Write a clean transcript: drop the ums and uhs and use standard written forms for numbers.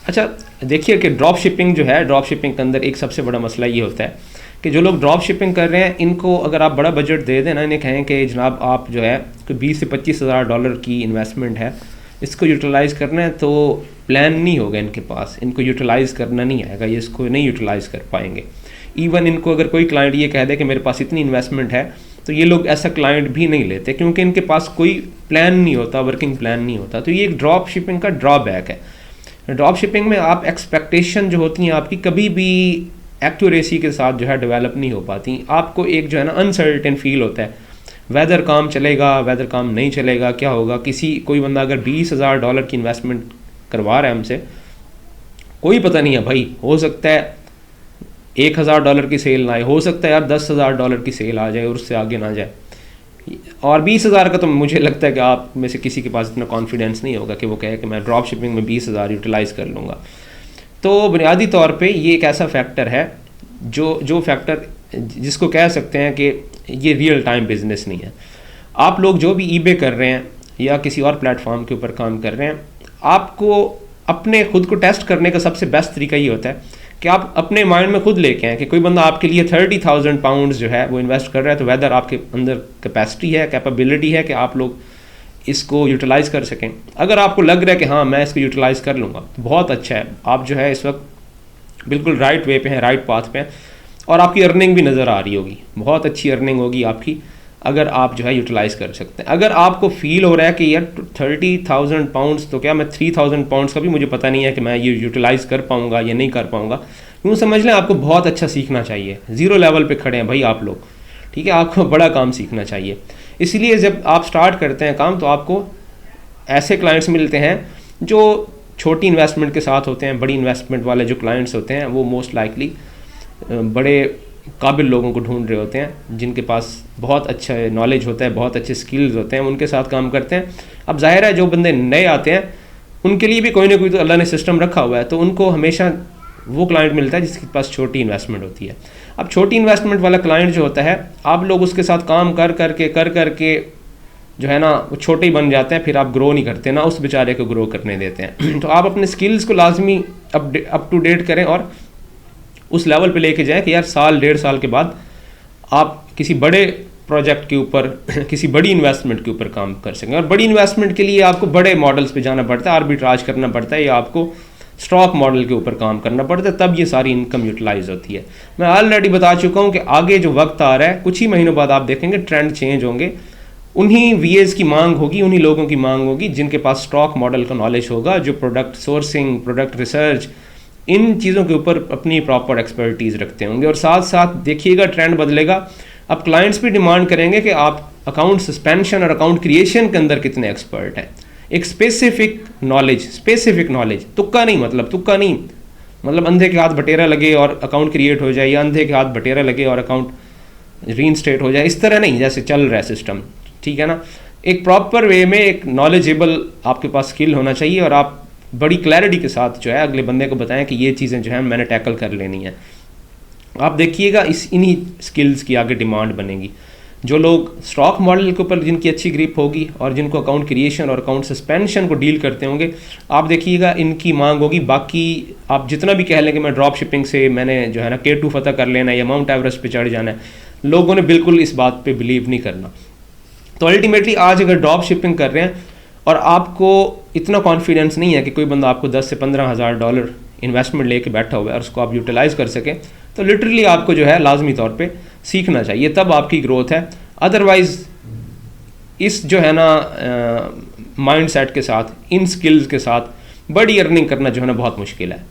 अच्छा, देखिए कि ड्रॉप शिपिंग जो है, ड्रॉप शिपिंग के अंदर एक सबसे बड़ा मसला ये होता है कि जो लोग ड्रॉप शिपिंग कर रहे हैं, इनको अगर आप बड़ा बजट दे दें ना, इन्हें कहें कि जनाब आप जो है कोई 20 से 25 हज़ार डॉलर की इन्वेस्टमेंट है, इसको यूटिलाइज़ करना है, तो प्लान नहीं होगा इनके पास, इनको यूटिलाइज़ करना नहीं आएगा, ये इसको नहीं यूटिलाइज़ कर पाएंगे। इवन इनको अगर कोई क्लाइंट ये कह दे कि मेरे पास इतनी इन्वेस्टमेंट है, तो ये लोग ऐसा क्लाइंट भी नहीं लेते, क्योंकि इनके पास कोई प्लान नहीं होता, वर्किंग प्लान नहीं होता। तो ये एक ड्रॉप शिपिंग का ड्रॉबैक है। ड्रॉप शिपिंग में आप एक्सपेक्टेशन जो होती हैं आपकी कभी भी एक्यूरेसी के साथ जो है डेवलप नहीं हो पाती। आपको एक जो है ना अनसर्टेन फील होता है, वेदर काम चलेगा, वेदर काम नहीं चलेगा, क्या होगा। कोई बंदा अगर 20,000 डॉलर की इन्वेस्टमेंट करवा रहा है हमसे, कोई पता नहीं है भाई, हो सकता है 1,000 डॉलर की सेल ना आए, हो सकता है यार 10,000 डॉलर की सेल आ जाए और उससे आगे ना जाए। और 20,000 का तो मुझे लगता है कि आप में से किसी के पास इतना कॉन्फिडेंस नहीं होगा कि वो कहे कि मैं ड्रॉप शिपिंग में 20,000 यूटिलाइज़ कर लूँगा। तो बुनियादी तौर पे ये एक ऐसा फैक्टर है जो फैक्टर जिसको कह सकते हैं कि ये रियल टाइम बिजनेस नहीं है। आप लोग जो भी ईबे कर रहे हैं या किसी और प्लेटफॉर्म के ऊपर काम कर रहे हैं, आपको अपने खुद को टेस्ट करने का सबसे बेस्ट तरीका ये होता है कि आप अपने माइंड में खुद लेके आएँ कि कोई बंदा आपके लिए 30,000 पाउंड जो है वो इन्वेस्ट कर रहा है, तो वेदर आपके अंदर कैपेसिटी है, कैपेबिलिटी है कि आप लोग इसको यूटिलाइज़ कर सकें। अगर आपको लग रहा है कि हाँ मैं इसको यूटिलाइज़ कर लूँगा, तो बहुत अच्छा है, आप जो है इस वक्त बिल्कुल राइट वे पे हैं, राइट पाथ पे हैं, और आपकी अर्निंग भी नज़र आ रही होगी, बहुत अच्छी अर्निंग होगी आपकी अगर आप जो है यूटिलाइज़ कर सकते हैं। अगर आपको फील हो रहा है कि यार 30,000 पाउंड्स तो क्या, मैं 3,000 पाउंड्स का भी मुझे पता नहीं है कि मैं ये यूटिलाइज़ कर पाऊँगा या नहीं कर पाऊँगा, यूँ समझ लें आपको बहुत अच्छा सीखना चाहिए। ज़ीरो लेवल पे खड़े हैं भाई आप लोग, ठीक है, आपको बड़ा काम सीखना चाहिए। इसलिए जब आप स्टार्ट करते हैं काम, तो आपको ऐसे क्लाइंट्स मिलते हैं जो छोटी इन्वेस्टमेंट के साथ होते हैं। बड़ी इन्वेस्टमेंट वाले जो क्लाइंट्स होते हैं वो मोस्ट लाइकली बड़े काबिल लोगों को ढूंढ रहे होते हैं, जिनके पास बहुत अच्छा नॉलेज होता है, बहुत अच्छे स्किल्स होते हैं, उनके साथ काम करते हैं। अब जाहिर है जो बंदे नए आते हैं उनके लिए भी कोई ना कोई तो अल्लाह ने सिस्टम रखा हुआ है, तो उनको हमेशा वो क्लाइंट मिलता है जिसके पास छोटी इन्वेस्टमेंट होती है। अब छोटी इन्वेस्टमेंट वाला क्लाइंट जो होता है, आप लोग उसके साथ काम कर करके जो है ना वो छोटे ही बन जाते हैं, फिर आप ग्रो नहीं करते ना उस बेचारे को ग्रो करने देते हैं। तो आप अपने स्किल्स को लाजमी अप टू डेट करें और उस लेवल पे लेके जाएं कि यार साल 1.5 साल के बाद आप किसी बड़े प्रोजेक्ट के ऊपर किसी बड़ी इन्वेस्टमेंट के ऊपर काम कर सकें। और बड़ी इन्वेस्टमेंट के लिए आपको बड़े मॉडल्स पे जाना पड़ता है, आर्बिट्राज करना पड़ता है, या आपको स्टॉक मॉडल के ऊपर काम करना पड़ता है, तब ये सारी इनकम यूटिलाइज होती है। मैं ऑलरेडी बता चुका हूँ कि आगे जो वक्त आ रहा है, कुछ ही महीनों बाद आप देखेंगे ट्रेंड चेंज होंगे, उन्हीं वीएस की मांग होगी, उन्हीं लोगों की मांग होगी जिनके पास स्टॉक मॉडल का नॉलेज होगा, जो प्रोडक्ट सोर्सिंग, प्रोडक्ट रिसर्च, इन चीज़ों के ऊपर अपनी प्रॉपर एक्सपर्टीज़ रखते होंगे। और साथ साथ देखिएगा ट्रेंड बदलेगा। अब क्लाइंट्स भी डिमांड करेंगे कि आप अकाउंट सस्पेंशन और अकाउंट क्रिएशन के अंदर कितने एक्सपर्ट हैं। एक स्पेसिफिक नॉलेज, तुक्का नहीं, मतलब अंधे के हाथ बटेरा लगे और अकाउंट क्रिएट हो जाए, या अंधे के हाथ बटेरा लगे और अकाउंट रीइंस्टेट हो जाए, इस तरह नहीं जैसे चल रहा है सिस्टम, ठीक है ना। एक प्रॉपर वे में एक नॉलेजेबल आपके पास स्किल होना चाहिए, और आप बड़ी क्लैरिटी के साथ जो है अगले बंदे को बताएं कि ये चीज़ें जो है मैंने टैकल कर लेनी है। आप देखिएगा इन्हीं स्किल्स की आगे डिमांड बनेगी। जो लोग स्टॉक मॉडल के ऊपर जिनकी अच्छी ग्रिप होगी और जिनको अकाउंट क्रिएशन और अकाउंट सस्पेंशन को डील करते होंगे, आप देखिएगा इनकी मांग होगी। बाकी आप जितना भी कह लें कि मैं ड्रॉप शिपिंग से मैंने जो है ना K2 फतह कर लेना है या माउंट एवरेस्ट पे चढ़ जाना है, लोगों ने बिल्कुल इस बात पे बिलीव नहीं करना। तो अल्टीमेटली आज अगर ड्रॉप शिपिंग कर रहे हैं और आपको इतना कॉन्फिडेंस नहीं है कि कोई बंदा आपको 10 से 15 हज़ार डॉलर इन्वेस्टमेंट लेके बैठा हुआ है और उसको आप यूटिलाइज़ कर सकें, तो लिटरली आपको जो है लाजमी तौर पे सीखना चाहिए, तब आपकी ग्रोथ है। अदरवाइज़ इस जो है ना माइंड सेट के साथ, इन स्किल्स के साथ बड़ी अर्निंग करना जो है ना बहुत मुश्किल है।